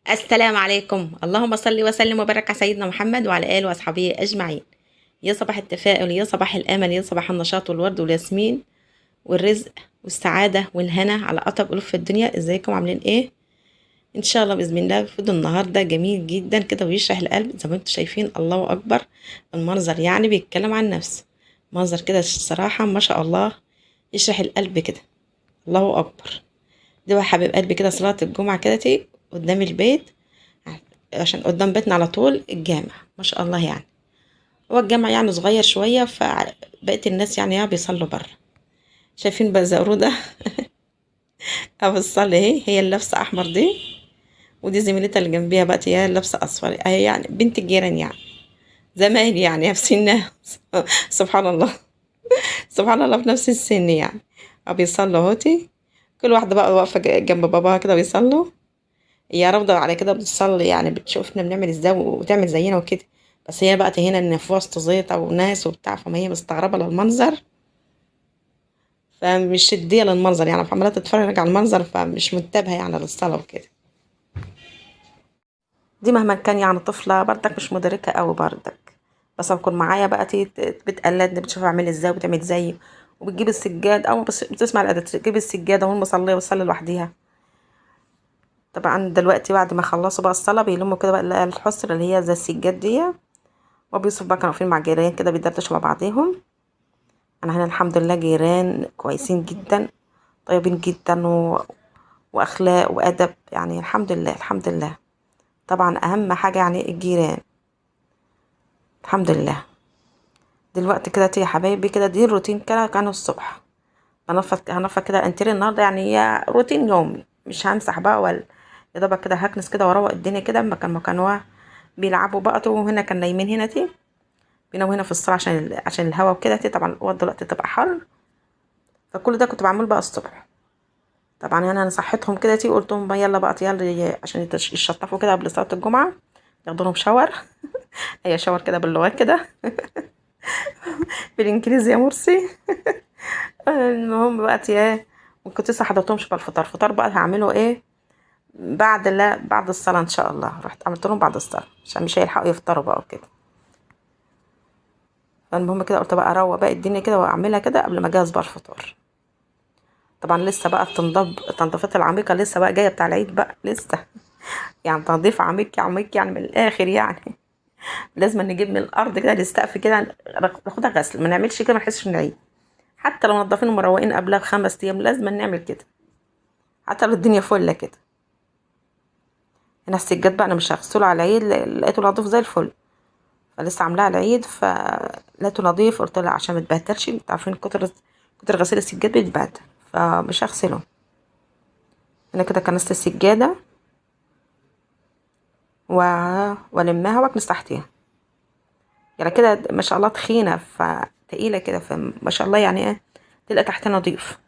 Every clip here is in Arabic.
السلام عليكم. اللهم صل وسلم وبارك على سيدنا محمد وعلى آله وأصحابه أجمعين. يا صباح التفاؤل، يا صباح الأمل، يا صباح النشاط والورد والياسمين والرزق والسعادة والهنا على أطيب قلوب في الدنيا. ازيكم عاملين ايه؟ ان شاء الله بإذن الله فيديو النهاردة جميل جدا كده ويشرح القلب زي ما انتم شايفين. الله أكبر. المنظر يعني بيتكلم عن نفسه. منظر كده الصراحة ما شاء الله يشرح القلب كده. الله أكبر. ده بقى حبيب قلبي كده صلاة الجمعة كده قدام البيت، عشان قدام بيتنا على طول الجامع ما شاء الله يعني. هو الجامع يعني صغير شوية، فبقيت الناس يعني بيصلوا بره. شايفين بقى زقرودة أو الصلاة هي اللي لابسة أحمر دي، ودي زميلتها اللي جنبيها بقى هي اللي لابسة أصفر، هي يعني بنت الجيران يعني زمان يعني نفس الناس سبحان الله. سبحان الله في نفس السن يعني. أو بيصلوا هوتي، كل واحدة بقى واقفة جنب باباها كده بيصلوا. هي رافضة على كده بتصلي يعني بتشوفنا بنعمل ازاي وتعمل زينا وكده. بس هي بقى هنا ان في وسط زيطة وناس وبتاع، فما هي مستغربة للمنظر، فمش شدية للمنظر يعني، فعمالة تتفرج على المنظر فمش منتبهة يعني للصلاة وكده. دي مهما كان يعني طفلة برضك مش مدركة قوي برضك، بس بكون معايا بقى بتقلدني، بتشوف اعمل ازاي وبتعمل زيي، وبتجيب السجاد او بس بتسمع الأذان تجيب السجادة والمصلية وتصلي لوحديها. طبعا دلوقتي بعد ما خلصوا بقى الصلاة بيلموا كده بقى الحسر اللي هي زي السجاد دي، وبيوسف بقى كانوا واقفين مع جيران كده بيدردشوا مع بعضيهم. انا هنا الحمد لله جيران كويسين جدا، طيبين جدا واخلاق وادب يعني، الحمد لله الحمد لله. طبعا اهم حاجه يعني الجيران، الحمد لله. دلوقتي كده يا حبايبي كده دي الروتين كده كانوا الصبح. هنفض كده انتري النهارده يعني، هي روتين يومي مش همسح بقى ولا، يا دوبك كده هكنس كده واروق الدنيا كده. ما كانوا بيلعبوا بقى وهنا كان نايمين هنا بيناموا هنا في الصاله عشان الهوا وكده طبعا الأوض دلوقتي تبقى حر. فكل ده كنت بعمله بقى الصبح. طبعا انا صحيتهم كده قلت لهم بقى يلا بقى يلا عشان يشطفوا كده قبل صلاة الجمعة، ياخدوا لهم شاور. هي شاور كده باللغات كده بالانجليزي يا مرسي. المهم بقى وكنت لسه حضرتهمش بقى الفطار بقى هعمله ايه بعد، لا بعد الصلاة ان شاء الله. رحت عملت لهم بعد الصلاة عشان مش هيلحقوا يفطروا بقى وكده. فالمهم كده قلت بقى اروق بقى الدنيا كده واعملها كده قبل ما اجهز بقى الفطار. طبعا لسه بقى التنظيفات العميقة لسه بقى جاية بتاع العيد بقى لسه. يعني تنظيف عميق عميق يعني من الاخر يعني. لازم نجيب من الارض كده السقف كده، ناخدها غسل، ما نعملش كده ما نحسش نعيد. حتى لو نضفين ومروقين قبلها ب5 ايام لازم نعمل كده، حتى لو الدنيا فله كده. هنا السجاد بقى انا مش هغسله على العيد، لقيته نضيف زي الفل، فلسه عاملاه على العيد فلقيته نضيف. قلت لا عشان ما يتبهدلش، انتوا عارفين كتر غسيل السجاد بيتبهدل، فمش هغسله. هنا كده كنست السجاده و... والمها واكنس تحتيها يعني كده ما شاء الله تخينه فتقيله كده، فما شاء الله يعني ايه تلقى تحتها نضيف،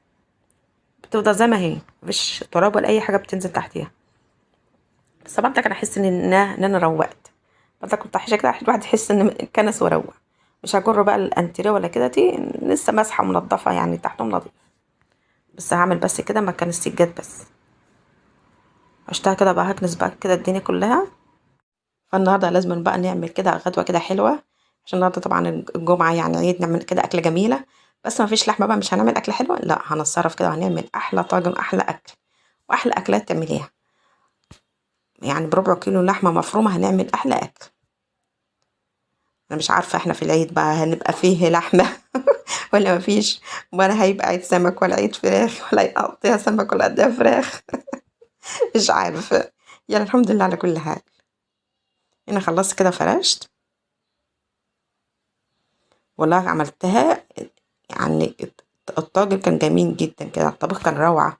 بتفضل زي ما هي مفيش تراب ولا اي حاجه بتنزل تحتيها. بس طبعا كان احس ان انا روقت. برضه كنت حاجه كده الواحد يحس ان كنس وروق. مش هجر بقى الانتريه ولا كده لسه ماسحه منضفه يعني تحتهم نضيف، بس هعمل بس كده مكان السجاد بس. اشتغل كده بقى هكنس بقى كده الدنيا كلها. فالنهارده لازم بقى نعمل كده غدوه كده حلوه، عشان النهارده طبعا الجمعه يعني عيد، نعمل كده اكله جميله. بس ما فيش لحمه بقى، مش هنعمل اكله حلوه، لا هنتصرف كده وهنعمل احلى طاجن، احلى اكل واحلى اكلات تعمليها. يعني بربع كيلو لحمه مفرومه هنعمل احلى اكل. انا مش عارفه احنا في العيد بقى هنبقى فيه لحمه ولا مفيش، ولا هيبقى عيد سمك ولا عيد فراخ ولا يقضيها سمك ولا قضيها فراخ. مش عارفه. يعني الحمد لله على كل حال. انا خلصت كده فرشت، والله عملتها يعني. الطاجن كان جميل جدا كده، الطبيخ كان روعه،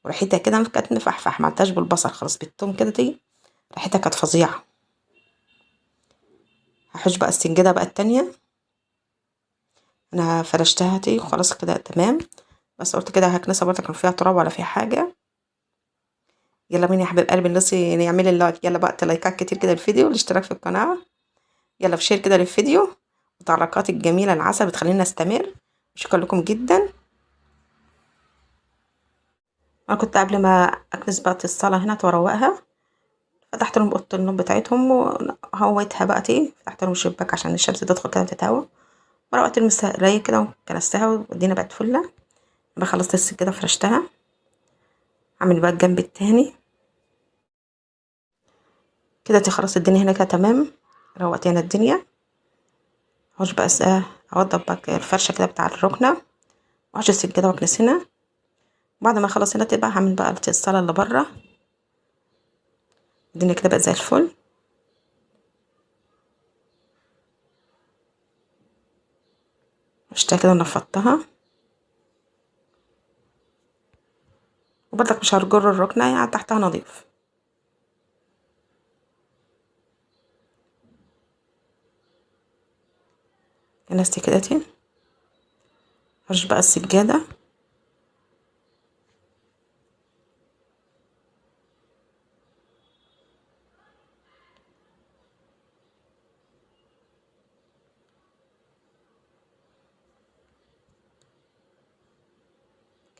وريحتها كده كانت مفحفح، ما عملتهاش بالبصل خلاص بالثوم كده ريحتها كانت فظيعه. هحوش بقى السنجده بقى التانية. انا فرشتها خلاص كده تمام. بس قلت كده هكنسها برضه كان فيها تراب ولا فيها حاجه. يلا بينا يا حبيب قلبي نصي نعمل اللايك، يلا بقى لايكات كتير كده للفيديو والاشتراك في القناه. يلا في شير كده للفيديو، وتعليقات الجميله العسل بتخلينا نستمر. شكرا لكم جدا. انا كنت قبل ما اكنس بقى الصاله هنا واروقها، فتحت لهم اوضه النوم بتاعتهم وهويتها بقى فتحت لهم الشباك عشان الشمس تدخل كده وتتهوى، وروقت المسراية كده وكنستها والدنيا بقت فله. بقى خلصت السجاده فرشتها. اعمل بقى الجنب التاني كده. خلاص الدنيا هنا كده تمام، روقت هنا الدنيا. هوش بقى اوضب بقى الفرشه كده بتاع الركنه، وهوش السجاده واكنس هنا. بعد ما اخلص هنا تبقى هعمل بقى الصاله اللي بره. الدنيا كده بقت زي الفل. مشتها كده ونفضتها، وبرضك مش هرجر الركنه يعني تحتها نظيف. كنستي كده هرش بقى السجاده.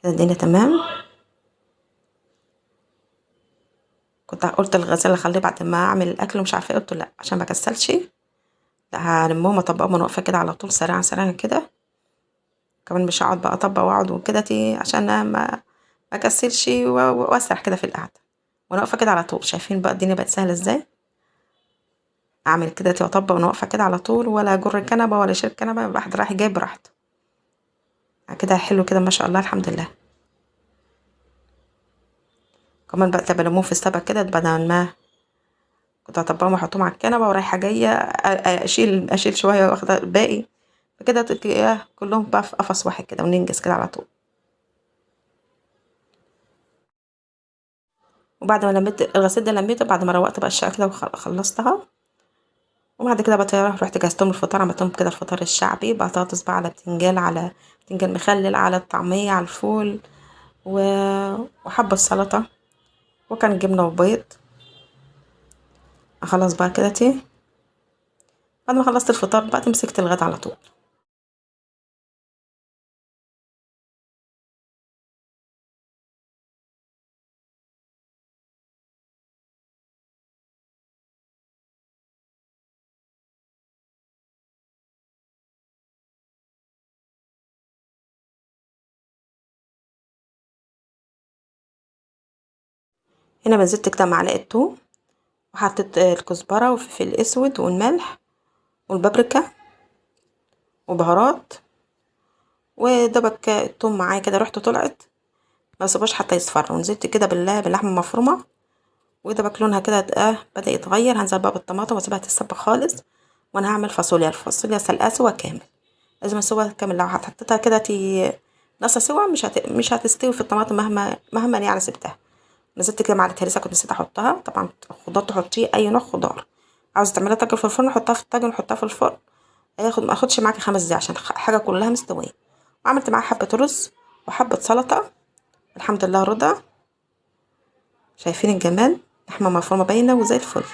كده الدنيا تمام. كنت قلت الغسالة اخليه بعد ما اعمل الاكل ومش عارفه ايه، قلت لا عشان ما كسلش، لا هلمهم اطبقهم وانا واقفه كده على طول سريعا سريعا كده. كمان مش هقعد بقى اطبق واقعد وكده عشان ما اكسلش واسرح كده في القعده وانا واقفه كده على طول. شايفين بقى الدنيا بقت سهله ازاي؟ اعمل كده واطبق وانا واقفه كده على طول، ولا اجر الكنبه ولا اشيل الكنبه، الواحد رايح جاي براحته كده. حلو كده ما شاء الله الحمد لله. كمان بقى بلمهم في السبك كده بدل ما كنت هطبقهم واحطهم على الكنبه ورايحه جايه اشيل شويه واخده الباقي. كده كلهم بقى في قفص واحد كده وننجز كده على طول. وبعد ما لميت الغسيل ده لميته بعد ما روقت بقى الشقه كده وخلصتها. وبعد كده بقى رحت جهزتهم الفطار. عملتهم كده الفطار الشعبي، بطاطس بقى على بتنجان، على بتنجان مخلل، على الطعميه، على الفول و... وحبة سلطة، وكان جبنة وبيض. خلاص بقى كده بعد ما خلصت الفطار بقى مسكت الغدا على طول. هنا بنزلت كده معلقة توم، وحطيت الكزبرة والفلفل الاسود والملح والبابريكا وبهارات. ودبك التوم معايا كده ريحته طلعت، ما سيبهاش حتى يصفر. ونزلت كده باللحمه المفرومه، ودبك لونها كده بدأ يتغير. هنزل بقى بالطماطم واسيبها تتسبك خالص. وانا هعمل الفاصوليا سلقه سوا كامل. لازم سوا كامل، لو حطيتها كده نص سوا مش هتستوي في الطماطم مهما يعني سبتها. نزلت كده معلقه هريسه كنت نسيت احطها. طبعا خضار تحطيه اي نوع خضار. عاوزه تعمليها طاجن في الفرن حطها في الطاجن وحطها في الفرن. ما اخدش معاكي 5 دقايق عشان حاجه كلها مستويه. وعملت معاها حبه رز وحبه سلطه. الحمد لله رضا. شايفين الجمال؟ لحمه مفرومه باينه وزي الفل.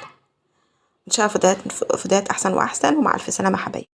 ان شاء الله فيديوهات احسن واحسن، ومع الف سلامه حبايبي.